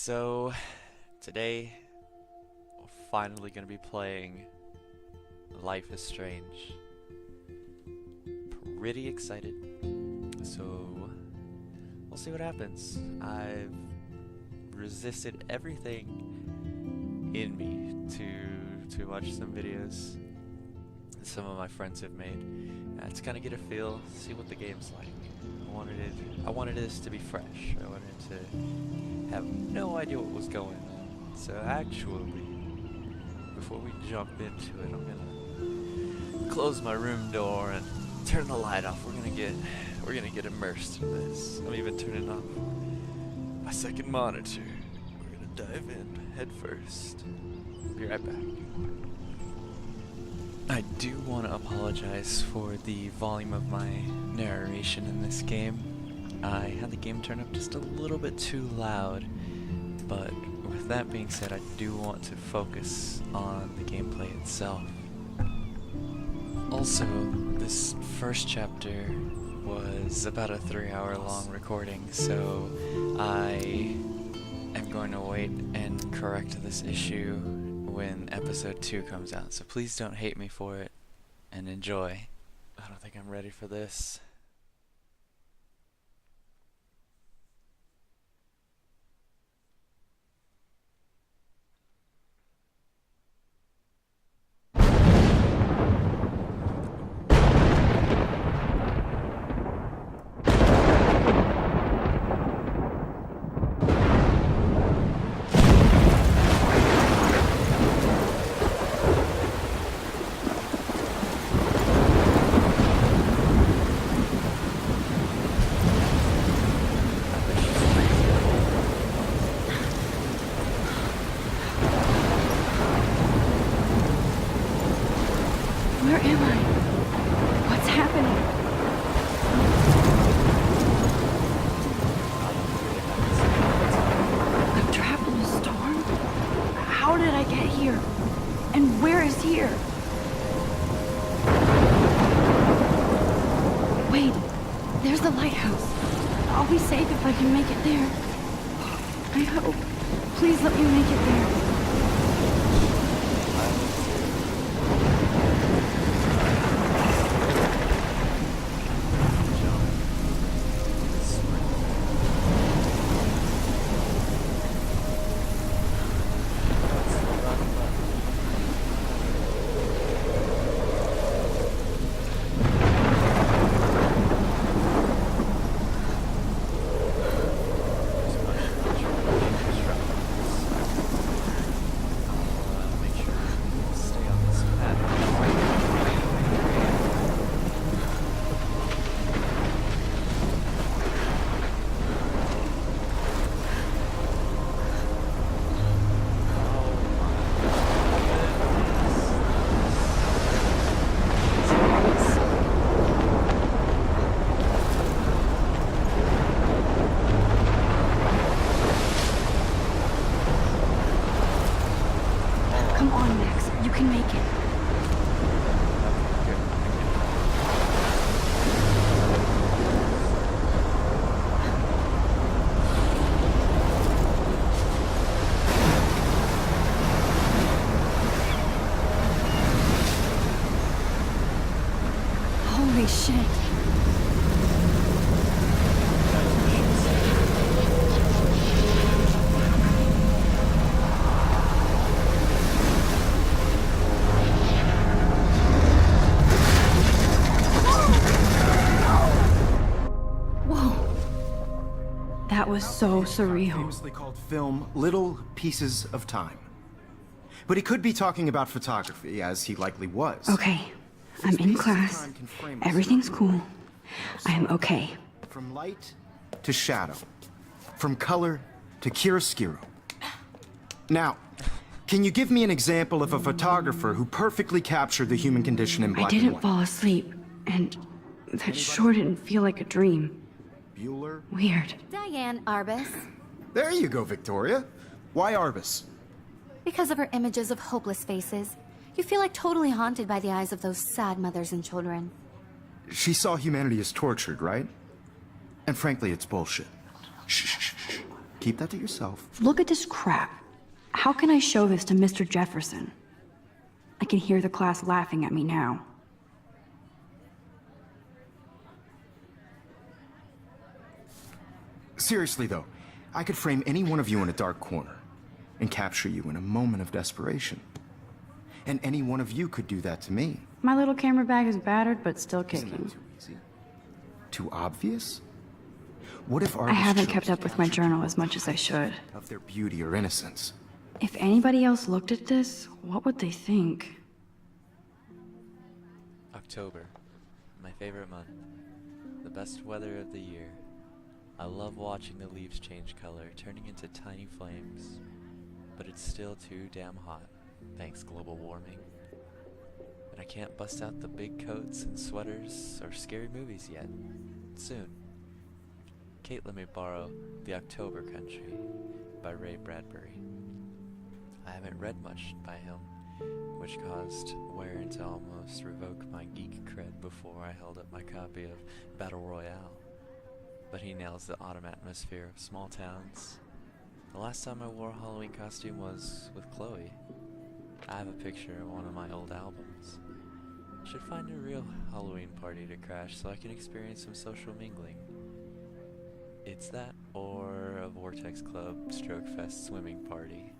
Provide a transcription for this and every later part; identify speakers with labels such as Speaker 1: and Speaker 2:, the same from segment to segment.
Speaker 1: So, today, we're finally going to be playing Life is Strange. Pretty excited. So, we'll see what happens. I've resisted everything in me to watch some videos that some of my friends have made. To kind of get a feel, see what the game's like. I wanted this to be fresh. I wanted to have no idea what was going on. So actually, before we jump into it, I'm gonna close my room door and turn the light off. We're gonna get immersed in this. I'm even turning off my second monitor. We're gonna dive in head first. Be right back. I do want to apologize for the volume of my narration in this game. I had the game turned up just a little bit too loud, but with that being said, I do want to focus on the gameplay itself. Also, this first chapter was about a 3-hour long recording, so I am going to wait and correct this issue when episode 2 comes out, so please don't hate me for it, and enjoy. I don't think I'm ready for this.
Speaker 2: Where am I? What's happening? I'm trapped in a storm? How did I get here? And where is here? Wait, there's the lighthouse. I'll be safe if I can make it there. I hope. Please let me make it there. Come on, Max. You can make it. Holy shit. That was so surreal.
Speaker 3: Famously called film Little Pieces of Time. But he could be talking about photography, as he likely was.
Speaker 2: Okay, I'm in class. Everything's cool. I'm okay.
Speaker 3: From light to shadow. From color to chiaroscuro. Now, can you give me an example of a photographer who perfectly captured the human condition in black and
Speaker 2: I didn't
Speaker 3: white?
Speaker 2: fall asleep, and that sure didn't feel like a dream.
Speaker 3: Bueller?
Speaker 2: Weird.
Speaker 4: Diane Arbus.
Speaker 3: There you go, Victoria. Why Arbus?
Speaker 4: Because of her images of hopeless faces, you feel like totally haunted by the eyes of those sad mothers and children.
Speaker 3: She saw humanity as tortured, right? And frankly, it's bullshit. Shh, shh, shh. Keep that to yourself.
Speaker 2: Look at this crap. How can I show this to Mr. Jefferson? I can hear the class laughing at me now.
Speaker 3: Seriously, though, I could frame any one of you in a dark corner and capture you in a moment of desperation. And any one of you could do that to me.
Speaker 2: My little camera bag is battered, but still
Speaker 3: Isn't
Speaker 2: kicking.
Speaker 3: that too easy? Too obvious? What if
Speaker 2: I
Speaker 3: artists
Speaker 2: haven't
Speaker 3: chose
Speaker 2: kept up
Speaker 3: to
Speaker 2: with my
Speaker 3: capture
Speaker 2: journal as much as I should.
Speaker 3: of their beauty or innocence?
Speaker 2: If anybody else looked at this, what would they think?
Speaker 1: October, my favorite month. The best weather of the year. I love watching the leaves change color, turning into tiny flames. But it's still too damn hot, thanks global warming. And I can't bust out the big coats and sweaters or scary movies yet. Soon. Kate let me borrow The October Country by Ray Bradbury. I haven't read much by him, which caused Warren to almost revoke my geek cred before I held up my copy of Battle Royale. But he nails the autumn atmosphere of small towns. The last time I wore a Halloween costume was with Chloe. I have a picture of one of my old albums. Should find a real Halloween party to crash so I can experience some social mingling. It's that, or a Vortex Club Stroke Fest swimming party.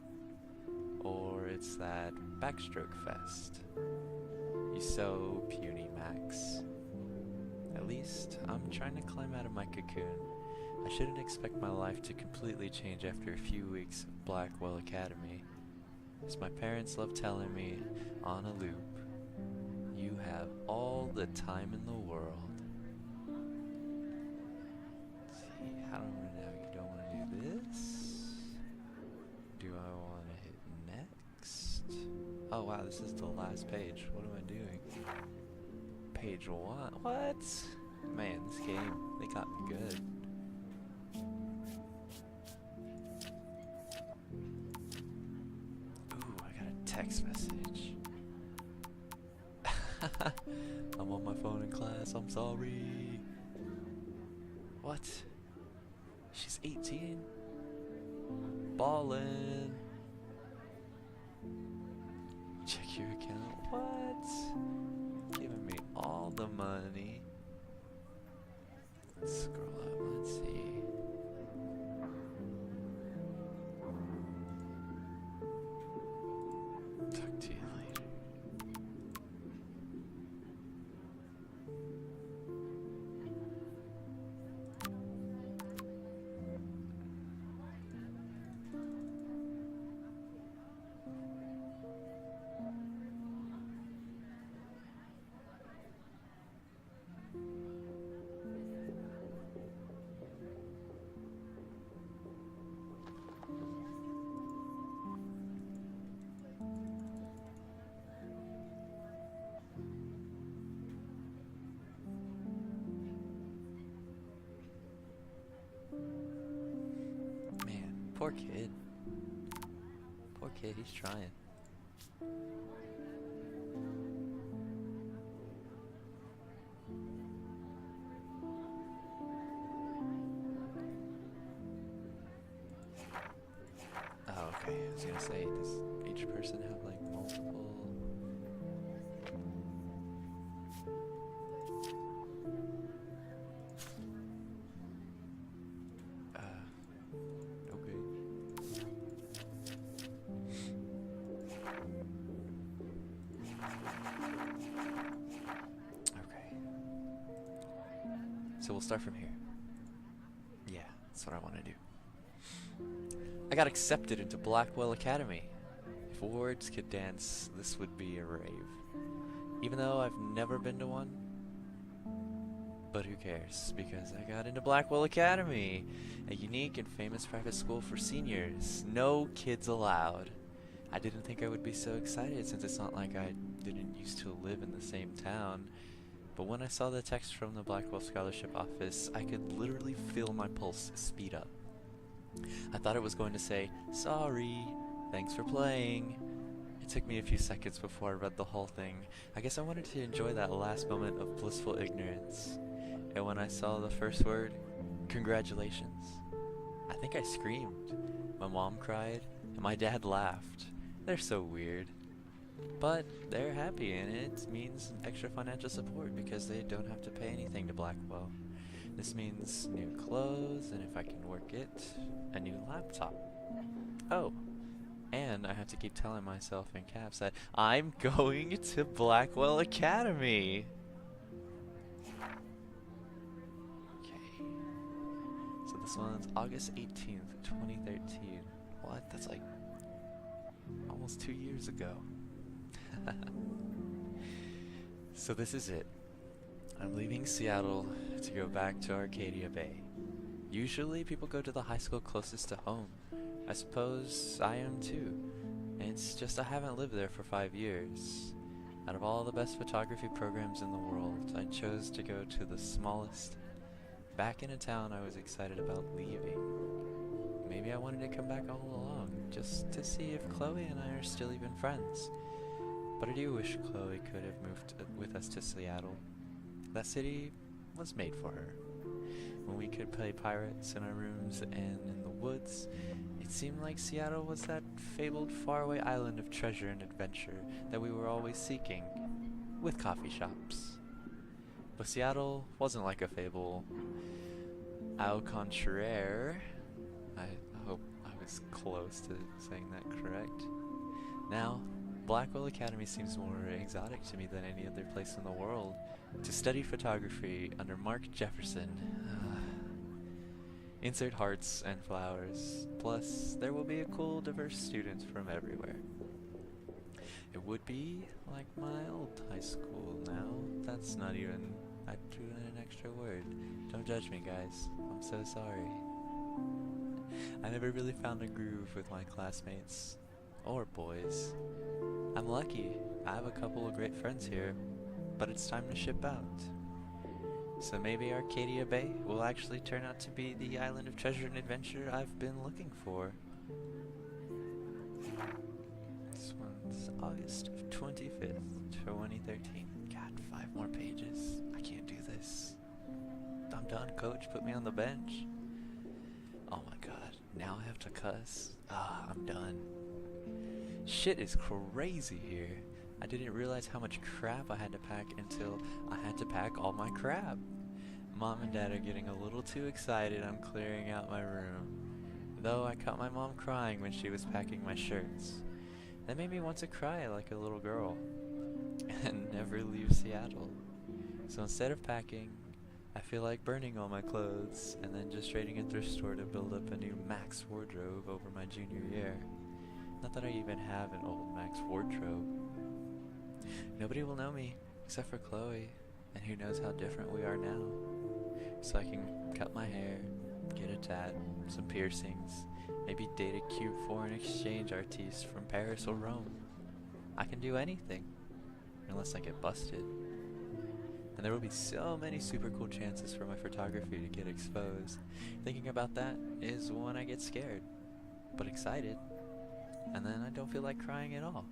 Speaker 1: Or it's that Backstroke Fest. You so puny, Max. At least, I'm trying to climb out of my cocoon. I shouldn't expect my life to completely change after a few weeks of Blackwell Academy. As my parents love telling me, on a loop, you have all the time in the world. Let's see, I don't know, you don't want to do this? Do I want to hit next? Oh wow, this is the last page. What am I doing? Page 1? What? Man, this game, they got me good. Ooh, I got a text message. I'm on my phone in class, I'm sorry. What? She's 18? Ballin'. Check your account. What? Giving me all the money. Let's scroll up, let's see. Talk to you later. Poor kid. Poor kid, he's trying. Oh, okay. I was gonna say, does each person have like multiple? So we'll start from here. Yeah, that's what I want to do. I got accepted into Blackwell Academy. If words could dance, this would be a rave. Even though I've never been to one. But who cares, because I got into Blackwell Academy, a unique and famous private school for seniors. No kids allowed. I didn't think I would be so excited, since it's not like I didn't used to live in the same town. But when I saw the text from the Blackwell Scholarship Office, I could literally feel my pulse speed up. I thought it was going to say, "Sorry, thanks for playing." It took me a few seconds before I read the whole thing. I guess I wanted to enjoy that last moment of blissful ignorance. And when I saw the first word, congratulations, I think I screamed. My mom cried, and my dad laughed. They're so weird. But they're happy, and it means extra financial support because they don't have to pay anything to Blackwell. This means new clothes, and if I can work it, a new laptop. Oh, and I have to keep telling myself in caps that I'm going to Blackwell Academy. Okay. So this one's August 18th, 2013. What? That's like almost 2 years ago. So this is it. I'm leaving Seattle to go back to Arcadia Bay. Usually people go to the high school closest to home. I suppose I am too. It's just I haven't lived there for 5 years. Out of all the best photography programs in the world, I chose to go to the smallest. Back in a town I was excited about leaving. Maybe I wanted to come back all along, just to see if Chloe and I are still even friends. But I do wish Chloe could have moved with us to Seattle. That city was made for her. When we could play pirates in our rooms and in the woods, it seemed like Seattle was that fabled faraway island of treasure and adventure that we were always seeking, with coffee shops. But Seattle wasn't like a fable. Au contraire, I hope I was close to saying that correct. Now, Blackwell Academy seems more exotic to me than any other place in the world. To study photography under Mark Jefferson. Insert hearts and flowers. Plus, there will be a cool, diverse students from everywhere. It would be like my old high school now. That's not even... I threw in an extra word. Don't judge me, guys. I'm so sorry. I never really found a groove with my classmates. Or boys. I'm lucky. I have a couple of great friends here. But it's time to ship out. So maybe Arcadia Bay will actually turn out to be the island of treasure and adventure I've been looking for. This one's August 25th, 2013. God, 5 more pages. I can't do this. I'm done, coach. Put me on the bench. Oh my god. Now I have to cuss. I'm done. Shit is crazy here. I didn't realize how much crap I had to pack until I had to pack all my crap. Mom and Dad are getting a little too excited I'm clearing out my room. Though I caught my mom crying when she was packing my shirts. That made me want to cry like a little girl. And never leave Seattle. So instead of packing, I feel like burning all my clothes and then just raiding a thrift store to build up a new Max wardrobe over my junior year. Not that I even have an old Max wardrobe. Nobody will know me, except for Chloe, and who knows how different we are now. So I can cut my hair, get a tat, some piercings, maybe date a cute foreign exchange artiste from Paris or Rome. I can do anything, unless I get busted. And there will be so many super cool chances for my photography to get exposed. Thinking about that is when I get scared, but excited, and then I don't feel like crying at all.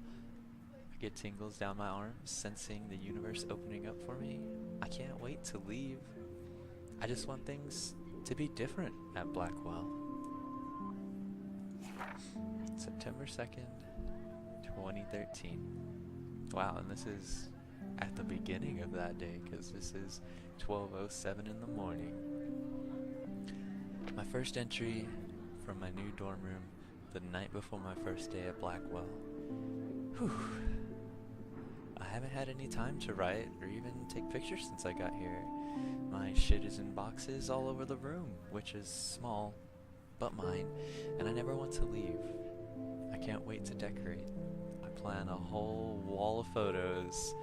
Speaker 1: I get tingles down my arms, sensing the universe opening up for me. I can't wait to leave. I just want things to be different at Blackwell. September 2nd, 2013. Wow, and this is at the beginning of that day, because this is 12:07 in the morning. My first entry from my new dorm room the night before my first day at Blackwell. Whew. I haven't had any time to write or even take pictures since I got here. My shit is in boxes all over the room, which is small, but mine, and I never want to leave. I can't wait to decorate. I plan a whole wall of photos.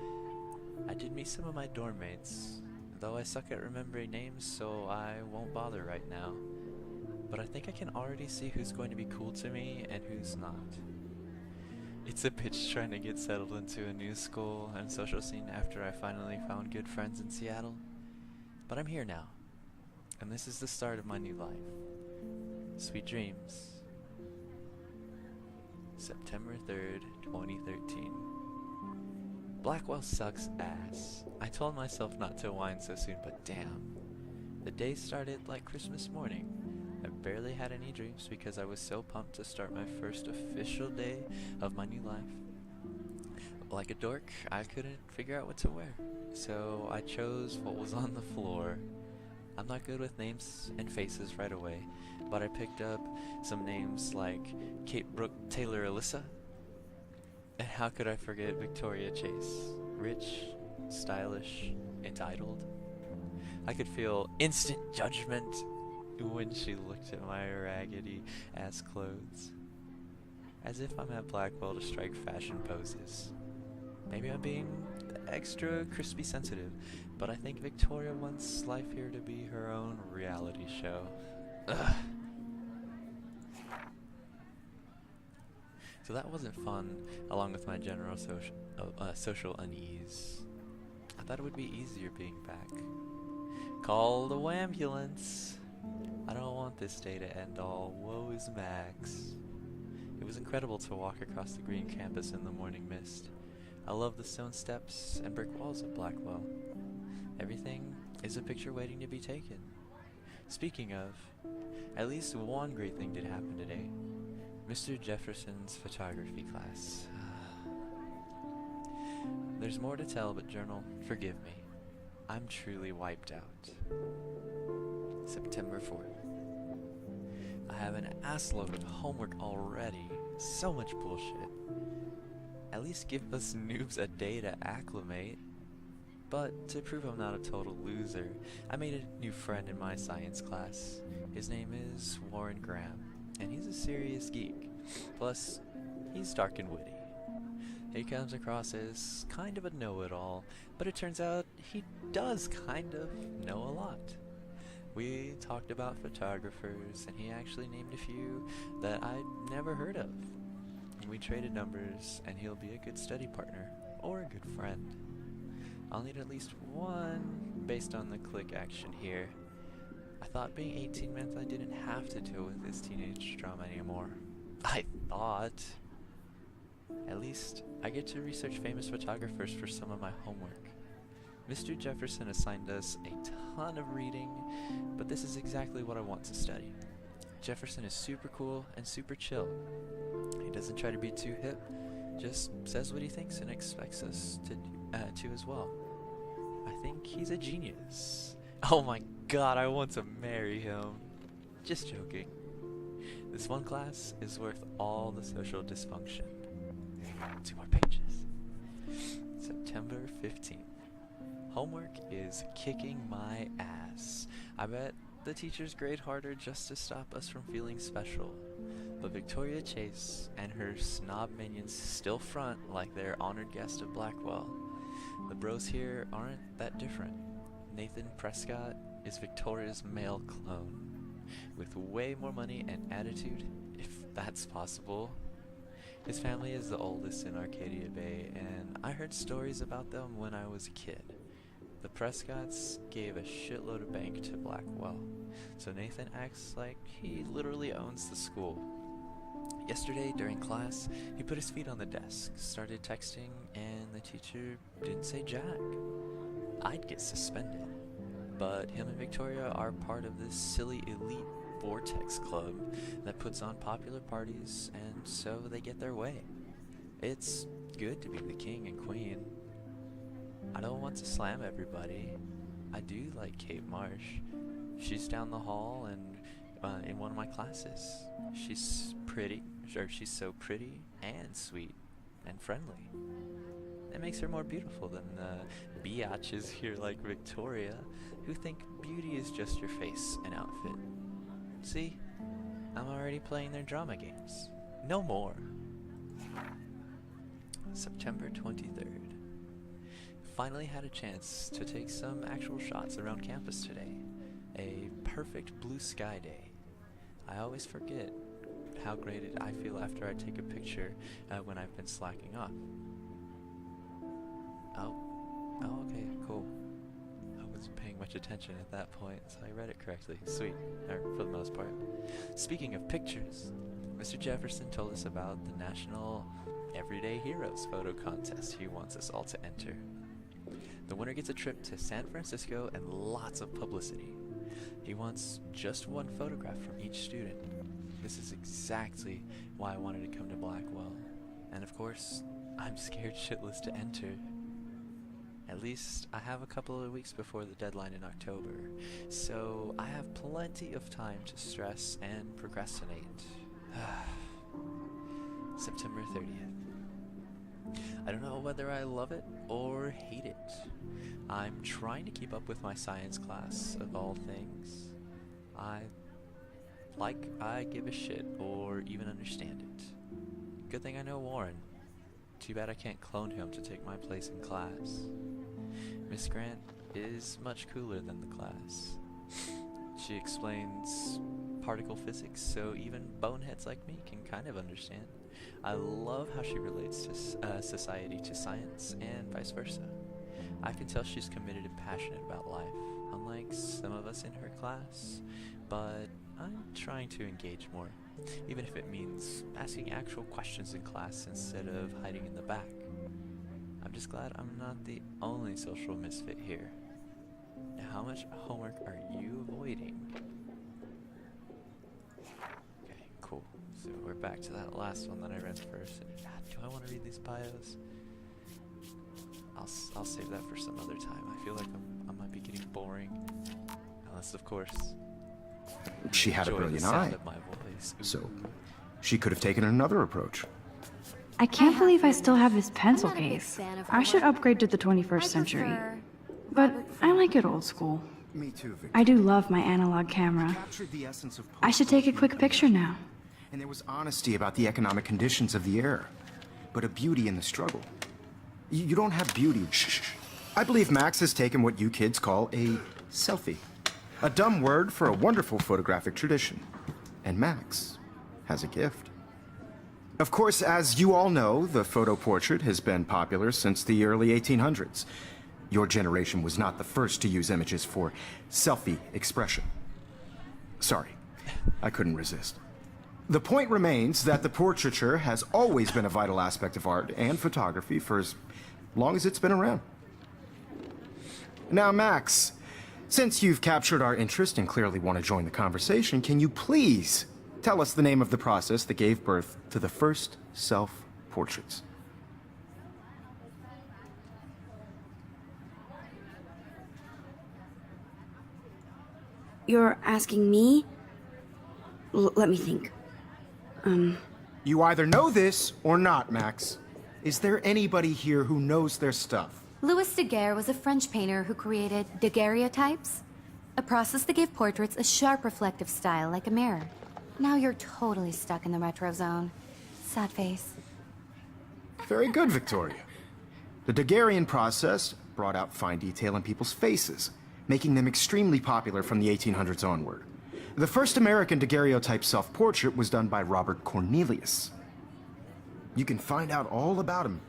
Speaker 1: I did meet some of my dorm mates, though I suck at remembering names, so I won't bother right now. But I think I can already see who's going to be cool to me and who's not. It's a bitch trying to get settled into a new school and social scene after I finally found good friends in Seattle. But I'm here now, and this is the start of my new life. Sweet dreams. September 3rd, 2013. Blackwell sucks ass. I told myself not to whine so soon, but damn. The day started like Christmas morning. I barely had any dreams because I was so pumped to start my first official day of my new life. Like a dork, I couldn't figure out what to wear, so I chose what was on the floor. I'm not good with names and faces right away, but I picked up some names like Kate Brooke Taylor Alyssa. And how could I forget Victoria Chase? Rich, stylish, entitled. I could feel instant judgment when she looked at my raggedy ass clothes. As if I'm at Blackwell to strike fashion poses. Maybe I'm being extra crispy sensitive, but I think Victoria wants life here to be her own reality show. Ugh. So that wasn't fun, along with my general social unease. I thought it would be easier being back. Call the ambulance. I don't want this day to end all. Woe is Max. It was incredible to walk across the green campus in the morning mist. I love the stone steps and brick walls of Blackwell. Everything is a picture waiting to be taken. Speaking of, at least one great thing did happen today. Mr. Jefferson's photography class. There's more to tell, but journal, forgive me. I'm truly wiped out. September 4th. I have an assload of homework already. So much bullshit. At least give us noobs a day to acclimate. But to prove I'm not a total loser, I made a new friend in my science class. His name is Warren Graham, and he's a serious geek. Plus, he's dark and witty. He comes across as kind of a know-it-all, but it turns out he does kind of know a lot. We talked about photographers, and he actually named a few that I'd never heard of. We traded numbers, and he'll be a good study partner, or a good friend. I'll need at least one based on the click action here. I thought being 18 meant I didn't have to deal with this teenage drama anymore. I thought. At least, I get to research famous photographers for some of my homework. Mr. Jefferson assigned us a ton of reading, but this is exactly what I want to study. Jefferson is super cool and super chill. He doesn't try to be too hip, just says what he thinks and expects us to as well. I think he's a genius. Oh my god, I want to marry him. Just joking. This one class is worth all the social dysfunction. 2 more pages. September 15th. Homework is kicking my ass. I bet the teachers grade harder just to stop us from feeling special. But Victoria Chase and her snob minions still front like they're honored guests of Blackwell. The bros here aren't that different. Nathan Prescott is Victoria's male clone, with way more money and attitude, if that's possible. His family is the oldest in Arcadia Bay, and I heard stories about them when I was a kid. The Prescotts gave a shitload of bank to Blackwell, so Nathan acts like he literally owns the school. Yesterday, during class, he put his feet on the desk, started texting, and the teacher didn't say jack. I'd get suspended. But him and Victoria are part of this silly elite Vortex Club that puts on popular parties, and so they get their way. It's good to be the king and queen. I don't want to slam everybody. I do like Kate Marsh. She's down the hall and in one of my classes. She's so pretty and sweet and friendly. It makes her more beautiful than the biatches here like Victoria, who think beauty is just your face and outfit. See? I'm already playing their drama games. No more. September 23rd. Finally had a chance to take some actual shots around campus today. A perfect blue sky day. I always forget how great I feel after I take a picture when I've been slacking off. Oh, okay, cool. I wasn't paying much attention at that point, so I read it correctly. Sweet, or for the most part. Speaking of pictures, Mr. Jefferson told us about the National Everyday Heroes photo contest he wants us all to enter. The winner gets a trip to San Francisco and lots of publicity. He wants just one photograph from each student. This is exactly why I wanted to come to Blackwell. And of course, I'm scared shitless to enter. At least I have a couple of weeks before the deadline in October, so I have plenty of time to stress and procrastinate. September 30th. I don't know whether I love it or hate it. I'm trying to keep up with my science class, of all things. I give a shit or even understand it. Good thing I know Warren. Too bad I can't clone him to take my place in class. Miss Grant is much cooler than the class. She explains particle physics so even boneheads like me can kind of understand. I love how she relates to society to science and vice versa. I can tell she's committed and passionate about life, unlike some of us in her class, but I'm trying to engage more, even if it means asking actual questions in class instead of hiding in the back. I'm just glad I'm not the only social misfit here. Now, how much homework are you avoiding? Okay, cool. So we're back to that last one that I read first. God, do I want to read these bios? I'll save that for some other time. I feel like I might be getting boring. Unless, of course,
Speaker 3: She had a
Speaker 1: enjoy the
Speaker 3: brilliant
Speaker 1: sound
Speaker 3: eye,
Speaker 1: of my voice.
Speaker 3: so she could have taken another approach.
Speaker 2: I can't believe I still have this pencil
Speaker 4: I'm not a big
Speaker 2: case.
Speaker 4: fan of
Speaker 2: I should
Speaker 4: homework.
Speaker 2: upgrade to the
Speaker 4: I
Speaker 2: 21st century.
Speaker 4: prefer
Speaker 2: But
Speaker 4: Robert
Speaker 2: I like it
Speaker 4: Frost.
Speaker 2: old school.
Speaker 3: Me too, Victor.
Speaker 2: I do love my analog camera.
Speaker 3: Captured the essence of
Speaker 2: I should take a quick
Speaker 3: post-human
Speaker 2: picture now.
Speaker 3: And there was honesty about the economic conditions of the era, but a beauty in the struggle. You don't have beauty. Shh. I believe Max has taken what you kids call a selfie. A dumb word for a wonderful photographic tradition. And Max has a gift. Of course, as you all know, the photo portrait has been popular since the early 1800s. Your generation was not the first to use images for selfie expression. Sorry, I couldn't resist. The point remains that the portraiture has always been a vital aspect of art and photography for as long as it's been around. Now, Max, since you've captured our interest and clearly want to join the conversation, can you please tell us the name of the process that gave birth to the first self-portraits?
Speaker 5: You're asking me? Let me think.
Speaker 3: You either know this or not, Max. Is there anybody here who knows their stuff?
Speaker 4: Louis Daguerre was a French painter who created daguerreotypes, a process that gave portraits a sharp reflective style like a mirror. Now you're totally stuck in the retro zone. Sad face.
Speaker 3: Very good, Victoria. The Daguerrean process brought out fine detail in people's faces, making them extremely popular from the 1800s onward. The first American daguerreotype self-portrait was done by Robert Cornelius. You can find out all about him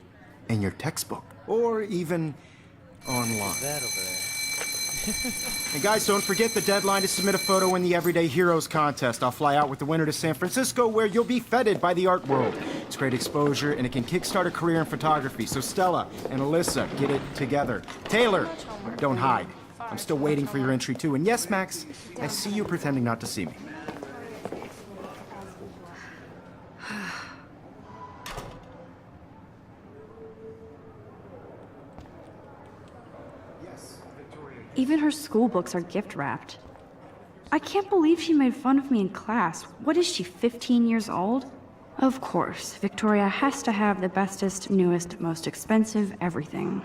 Speaker 3: in your textbook, or even online.
Speaker 1: That over there.
Speaker 3: And guys, don't forget the deadline to submit a photo in the Everyday Heroes contest. I'll fly out with the winner to San Francisco, where you'll be feted by the art world. It's great exposure, and it can kickstart a career in photography. So Stella and Alyssa, get it together. Taylor, don't hide. I'm still waiting for your entry too. And yes, Max, I see you pretending not to see me.
Speaker 2: Even her school books are gift wrapped. I can't believe she made fun of me in class. What is she, 15 years old? Of course, Victoria has to have the bestest, newest, most expensive everything.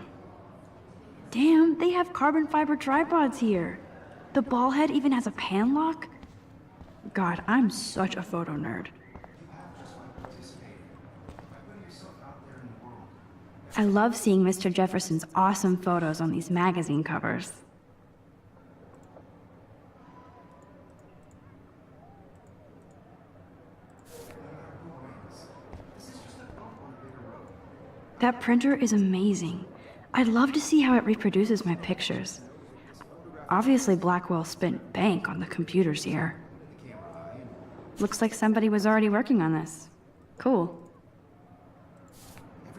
Speaker 2: Damn, they have carbon fiber tripods here. The ball head even has a pan lock. God, I'm such a photo nerd. I love seeing Mr. Jefferson's awesome photos on these magazine covers. That printer is amazing. I'd love to see how it reproduces my pictures. Obviously, Blackwell spent bank on the computers here. Looks like somebody was already working on this. Cool.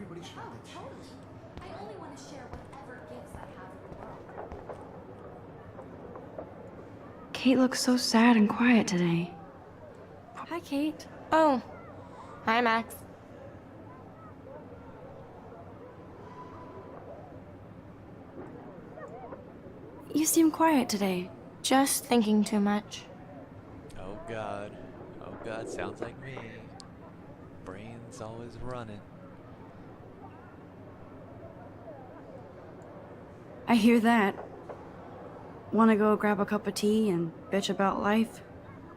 Speaker 4: I only want to share whatever gifts I have in the world.
Speaker 2: Kate looks so sad and quiet today. Hi, Kate.
Speaker 6: Oh, hi, Max.
Speaker 2: You seem quiet today.
Speaker 6: Just thinking too much.
Speaker 1: Oh god. Oh god, sounds like me. Brain's always running.
Speaker 2: I hear that. Wanna go grab a cup of tea and bitch about life?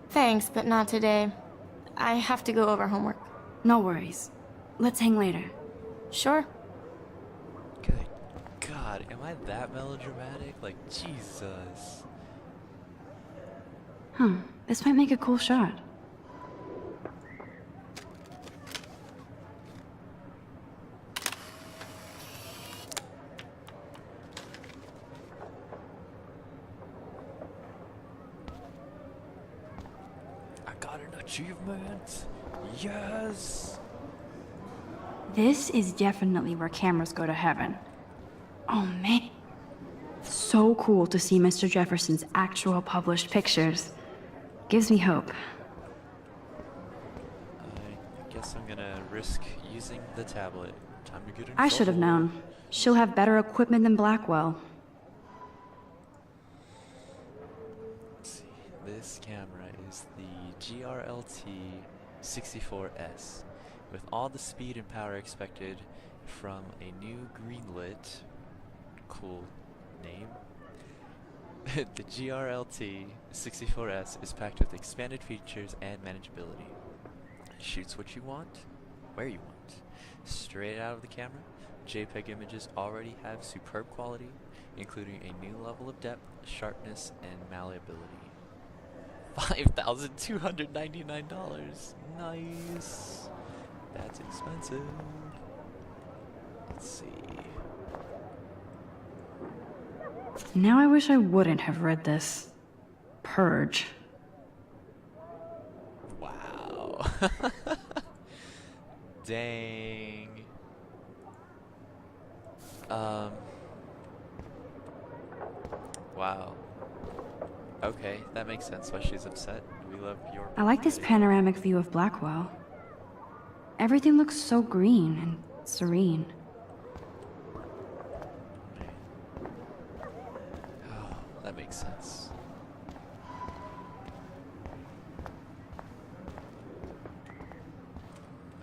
Speaker 6: Thanks, but not today. I have to go over homework.
Speaker 2: No worries. Let's hang later.
Speaker 6: Sure.
Speaker 1: Good god, am I that melodramatic? Like, Jesus.
Speaker 2: This might make a cool shot.
Speaker 1: I got an achievement! Yes!
Speaker 2: This is definitely where cameras go to heaven. Oh man. So cool to see Mr. Jefferson's actual published pictures. Gives me hope.
Speaker 1: I guess I'm gonna risk using the tablet. Time to get in
Speaker 2: I should have
Speaker 1: trouble.
Speaker 2: known. She'll have better equipment than Blackwell.
Speaker 1: Let's see. This camera is the GRLT 64S, with all the speed and power expected from a new greenlit, cool name. The GRLT 64S is packed with expanded features and manageability. Shoots what you want, where you want. Straight out of the camera, JPEG images already have superb quality, including a new level of depth, sharpness, and malleability. $5,299. Nice. That's expensive. Let's see.
Speaker 2: Now I wish I wouldn't have read this. Purge.
Speaker 1: Wow. Dang. Wow. Okay, that makes sense why she's upset. We love your
Speaker 2: I like this panoramic view of Blackwell. Everything looks so green and serene.
Speaker 1: Oh, that makes sense.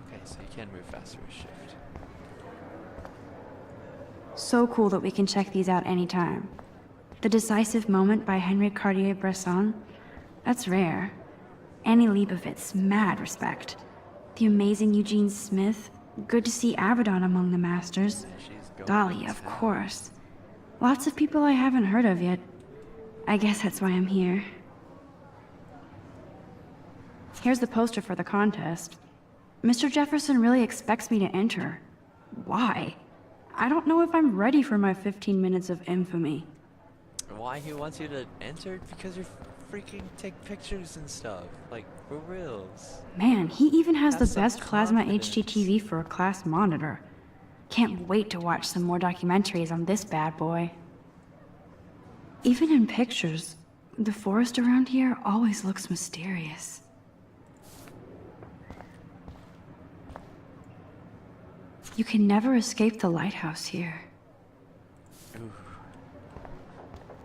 Speaker 1: Okay, so you can move faster with shift.
Speaker 2: So cool that we can check these out anytime. The Decisive Moment by Henry Cartier-Bresson? That's rare. Annie Leibovitz, mad respect. The amazing Eugene Smith? Good to see Avedon among the masters.
Speaker 1: And she's going
Speaker 2: Dali,
Speaker 1: to
Speaker 2: of
Speaker 1: town.
Speaker 2: course. Lots of people I haven't heard of yet. I guess that's why I'm here. Here's the poster for the contest. Mr. Jefferson really expects me to enter. Why? I don't know if I'm ready for my 15 minutes of infamy.
Speaker 1: Why he wants you to enter? Because you freaking take pictures and stuff. Like, for reals.
Speaker 2: Man, he even has
Speaker 1: Have
Speaker 2: the
Speaker 1: some
Speaker 2: best plasma
Speaker 1: confidence.
Speaker 2: HDTV for a class monitor. Can't wait to watch some more documentaries on this bad boy. Even in pictures, the forest around here always looks mysterious. You can never escape the lighthouse here.
Speaker 1: Ooh.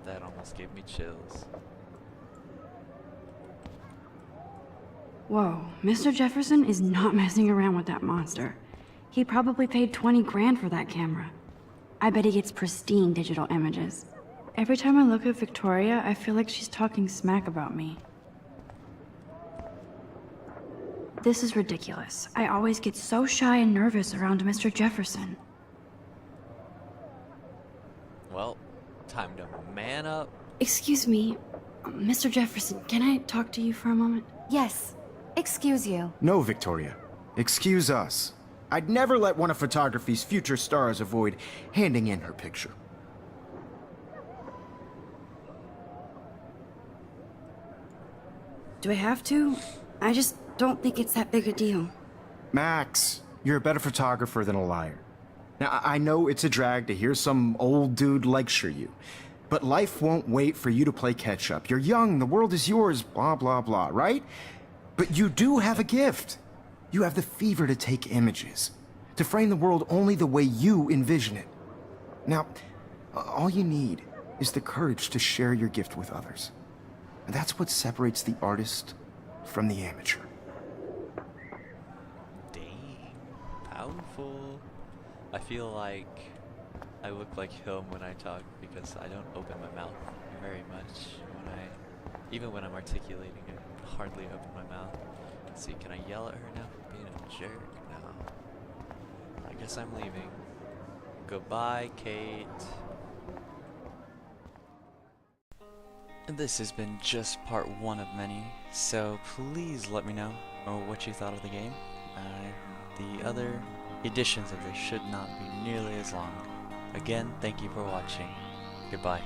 Speaker 1: That almost gave me chills.
Speaker 2: Whoa, Mr. Jefferson is not messing around with that monster. He probably paid 20 grand for that camera. I bet he gets pristine digital images. Every time I look at Victoria, I feel like she's talking smack about me. This is ridiculous. I always get so shy and nervous around Mr. Jefferson.
Speaker 1: Well, time to man up.
Speaker 2: Excuse me, Mr. Jefferson, can I talk to you for a moment?
Speaker 4: Yes. Excuse you.
Speaker 3: No, Victoria. Excuse us. I'd never let one of photography's future stars avoid handing in her picture.
Speaker 2: Do I have to? I just don't think it's that big a deal.
Speaker 3: Max, you're a better photographer than a liar. Now, I know it's a drag to hear some old dude lecture you, But life won't wait for you to play catch up. You're young, the world is yours, blah, blah, blah, right? But you do have a gift. You have the fever to take images, to frame the world only the way you envision it. Now, all you need is the courage to share your gift with others. And that's what separates the artist from the amateur.
Speaker 1: Dang. Powerful. I feel like I look like him when I talk because I don't open my mouth very much even when I'm articulating, I hardly open my mouth. Let's see, can I yell at her now for being a jerk? No. I guess I'm leaving. Goodbye, Kate. And this has been just part one of many, so please let me know what you thought of the game. The other editions of this should not be nearly as long. Again, thank you for watching. Goodbye.